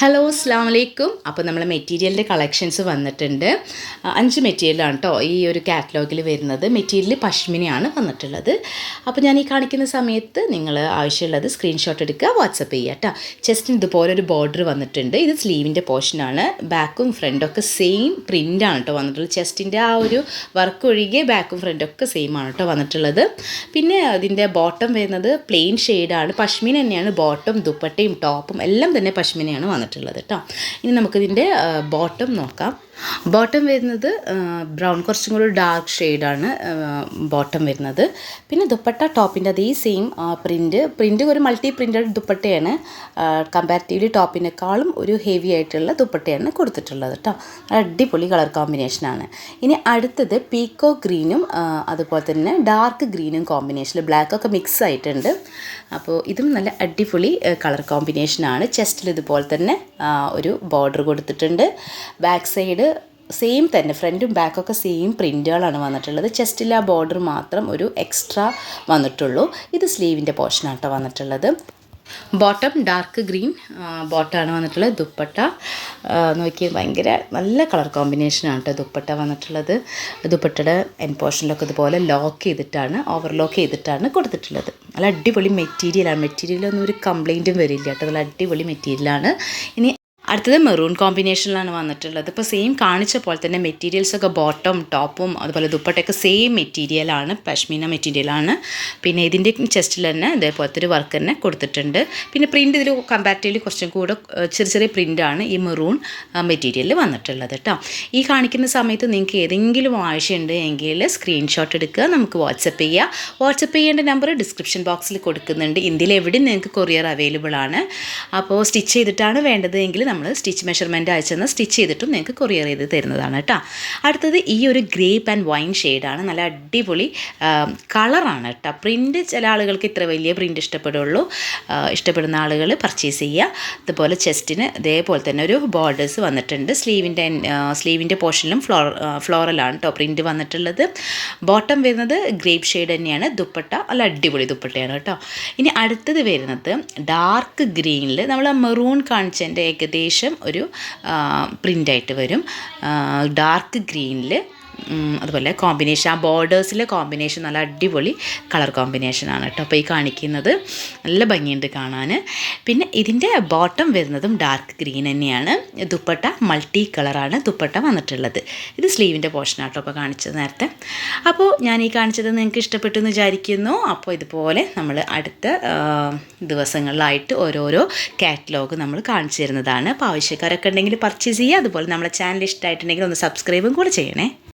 Hello അസ്സലാമു അലൈക്കും. അപ്പോൾ നമ്മൾ മെറ്റീരിയലിൻ്റെ കളക്ഷൻസ് വന്നിട്ടുണ്ട്. 5 മെറ്റീരിയലാണ് കേട്ടോ ഈ ഒരു കാറ്റലോഗിൽ വരുന്നത്. മെറ്റീരിയൽ പശ്മിനയാണ് വന്നിട്ടുള്ളത്. അപ്പോൾ ഞാൻ ഈ കാണിക്കുന്ന സമയത്ത് നിങ്ങൾ ആവശ്യമുള്ളത് സ്ക്രീൻഷോട്ട് എടുക്കുക, വാട്സപ്പ് ചെയ്യുക കേട്ടോ. ചെസ്റ്റിന് ഇതുപോലെ ഒരു ബോർഡർ വന്നിട്ടുണ്ട്. ഇത് സ്ലീവിൻ്റെ പോർഷനാണ്. ബാക്കും ഫ്രണ്ടൊക്കെ സെയിം പ്രിൻ്റാണ് കേട്ടോ വന്നിട്ടുള്ളത്. ചെസ്റ്റിൻ്റെ ആ ഒരു വർക്ക് ഒഴികെ ബാക്കും ഫ്രണ്ടൊക്കെ സെയിം ആണ് കേട്ടോ വന്നിട്ടുള്ളത്. പിന്നെ അതിൻ്റെ ബോട്ടം വരുന്നത് പ്ലെയിൻ ഷെയ്ഡാണ്. പശ്മിന തന്നെയാണ് ബോട്ടം, ദുപ്പട്ടയും ടോപ്പും എല്ലാം തന്നെ പശ്മിനയാണ് വന്നിട്ടുള്ളത് കേട്ടോ. ഇനി നമുക്കിതിൻ്റെ ബോട്ടം നോക്കാം. ബോട്ടം വരുന്നത് ബ്രൗൺ, കുറച്ചും കൂടി ഡാർക്ക് ഷെയ്ഡാണ് ബോട്ടം വരുന്നത്. പിന്നെ ദുപ്പട്ട ടോപ്പിൻ്റെ അതേ സെയിം പ്രിൻ്റ് ഒരു മൾട്ടി പ്രിൻ്റഡ് ദുപ്പട്ടയാണ്. കമ്പാരിറ്റീവ്ലി ടോപ്പിനേക്കാളും ഒരു ഹെവി ആയിട്ടുള്ള ദുപ്പട്ടയാണ് കൊടുത്തിട്ടുള്ളത് കേട്ടോ. അടിപൊളി കളർ കോമ്പിനേഷനാണ്. ഇനി അടുത്തത് പീക്കോ ഗ്രീനും അതുപോലെ തന്നെ ഡാർക്ക് ഗ്രീനും കോമ്പിനേഷനിൽ ബ്ലാക്കൊക്കെ മിക്സ് ആയിട്ടുണ്ട്. അപ്പോൾ ഇതും നല്ല അടിപൊളി കളർ കോമ്പിനേഷനാണ്. ചെസ്റ്റിൽ ഇതുപോലെ തന്നെ ഒരു ബോർഡർ കൊടുത്തിട്ടുണ്ട്. ബാക്ക് സൈഡ് സെയിം തന്നെ, ഫ്രണ്ടും ബാക്കൊക്കെ സെയിം പ്രിൻ്റുകളാണ് വന്നിട്ടുള്ളത്. ചെസ്റ്റിൽ ആ ബോർഡർ മാത്രം ഒരു എക്സ്ട്രാ വന്നിട്ടുള്ളൂ. ഇത് സ്ലീവിൻ്റെ പോർഷനാട്ടോ വന്നിട്ടുള്ളത്. ബോട്ടം ഡാർക്ക് ഗ്രീൻ ബോട്ടമാണ് വന്നിട്ടുള്ളത്. ദുപ്പട്ട നോക്കി ഭയങ്കര നല്ല കളർ കോമ്പിനേഷനാണ് കേട്ടോ ദുപ്പട്ട വന്നിട്ടുള്ളത്. ദുപ്പട്ടയുടെ എൻ പോർഷനിലൊക്കെ ഇതുപോലെ ലോക്ക് ചെയ്തിട്ടാണ്, ഓവർലോക്ക് ചെയ്തിട്ടാണ് കൊടുത്തിട്ടുള്ളത്. നല്ല അടിപൊളി മെറ്റീരിയലാണ്. മെറ്റീരിയലൊന്നും ഒരു കംപ്ലൈൻറ്റും വരില്ല കേട്ടോ. നല്ല അടിപൊളി മെറ്റീരിയലാണ്. ഇനി അടുത്തത് മെറൂൺ കോമ്പിനേഷനിലാണ് വന്നിട്ടുള്ളത്. ഇപ്പോൾ സെയിം കാണിച്ച പോലെ തന്നെ മെറ്റീരിയൽസൊക്കെ ബോട്ടം ടോപ്പും അതുപോലെ ദുപ്പട്ടയൊക്കെ സെയിം മെറ്റീരിയലാണ്, പശ്മീന മെറ്റീരിയലാണ്. പിന്നെ ഇതിൻ്റെ ചെസ്റ്റിൽ തന്നെ ഇതേപോലത്തെ ഒരു വർക്ക് തന്നെ കൊടുത്തിട്ടുണ്ട്. പിന്നെ പ്രിൻ്റ് ഇതിൽ കമ്പാരിറ്റീവ്ലി കുറച്ചും കൂടെ ചെറിയ പ്രിൻ്റാണ് ഈ മെറൂൺ മെറ്റീരിയലിൽ വന്നിട്ടുള്ളത് കേട്ടോ. ഈ കാണിക്കുന്ന സമയത്ത് നിങ്ങൾക്ക് ഏതെങ്കിലും ആവശ്യമുണ്ട് എങ്കിൽ സ്ക്രീൻഷോട്ട് എടുക്കുക, നമുക്ക് വാട്സപ്പ് ചെയ്യുക. വാട്സപ്പ് ചെയ്യേണ്ട നമ്പർ ഡിസ്ക്രിപ്ഷൻ ബോക്സിൽ കൊടുക്കുന്നുണ്ട്. ഇന്ത്യയിൽ എവിടെയും നിങ്ങൾക്ക് കൊറിയർ അവൈലബിൾ ആണ്. അപ്പോൾ സ്റ്റിച്ച് ചെയ്തിട്ടാണ് വേണ്ടത് എങ്കിൽ നമ്മൾ സ്റ്റിച്ച് മെഷർമെൻറ്റ് അയച്ചെന്ന് സ്റ്റിച്ച് ചെയ്തിട്ടും നിങ്ങൾക്ക് കൊറിയർ ചെയ്ത് തരുന്നതാണ് കേട്ടോ. അടുത്തത് ഈ ഒരു ഗ്രേപ്പ് ആൻഡ് വൈൻ ഷെയ്ഡാണ്. നല്ല അടിപൊളി കളറാണ് കേട്ടോ. പ്രിൻറ്റ് ചില ആളുകൾക്ക് ഇത്ര വലിയ പ്രിൻറ്റ് ഇഷ്ടപ്പെടുന്ന ആളുകൾ പർച്ചേസ് ചെയ്യുക. അതുപോലെ ചെസ്റ്റിന് ഇതേപോലെ തന്നെ ഒരു ബോർഡേഴ്സ് വന്നിട്ടുണ്ട്. സ്ലീവിൻ്റെ പോർഷനിലും ഫ്ലോറലാണ് കേട്ടോ പ്രിൻറ്റ് വന്നിട്ടുള്ളത്. ബോട്ടം വരുന്നത് ഗ്രേപ്പ് ഷെയ്ഡ് തന്നെയാണ്. ദുപ്പട്ട നല്ല അടിപൊളി ദുപ്പട്ടയാണ് കേട്ടോ. ഇനി അടുത്തത് വരുന്നത് ഡാർക്ക് ഗ്രീനിൽ നമ്മൾ മെറൂൺ കാണിച്ചതിൻ്റെ ഏകദേശം ഒരു പ്രിൻ്റായിട്ട് വരും. ഡാർക്ക് ഗ്രീനിൽ അതുപോലെ കോമ്പിനേഷൻ, ആ ബോർഡേഴ്സിലെ കോമ്പിനേഷൻ നല്ല അടിപൊളി കളർ കോമ്പിനേഷനാണ് കേട്ടോ. അപ്പോൾ ഈ കാണിക്കുന്നത് നല്ല ഭംഗിയുണ്ട് കാണാൻ. പിന്നെ ഇതിൻ്റെ ബോട്ടം വരുന്നതും ഡാർക്ക് ഗ്രീൻ തന്നെയാണ്. ദുപ്പട്ട മൾട്ടി കളറാണ് ദുപ്പട്ട വന്നിട്ടുള്ളത്. ഇത് സ്ലീവിൻ്റെ പോർഷനാണ് കേട്ടോ അപ്പോൾ കാണിച്ചത് നേരത്തെ. അപ്പോൾ ഞാൻ ഈ കാണിച്ചത് നിങ്ങൾക്ക് ഇഷ്ടപ്പെട്ടു എന്ന് വിചാരിക്കുന്നു. അപ്പോൾ ഇതുപോലെ നമ്മൾ അടുത്ത ദിവസങ്ങളിലായിട്ട് ഓരോരോ കാറ്റലോഗ് നമ്മൾ കാണിച്ചു തരുന്നതാണ്. അപ്പോൾ ആവശ്യക്കാരൊക്കെ ഉണ്ടെങ്കിൽ പർച്ചേസ് ചെയ്യുക. അതുപോലെ നമ്മളെ ചാനൽ ഇഷ്ടമായിട്ടുണ്ടെങ്കിൽ ഒന്ന് സബ്സ്ക്രൈബും കൂടെ ചെയ്യണേ.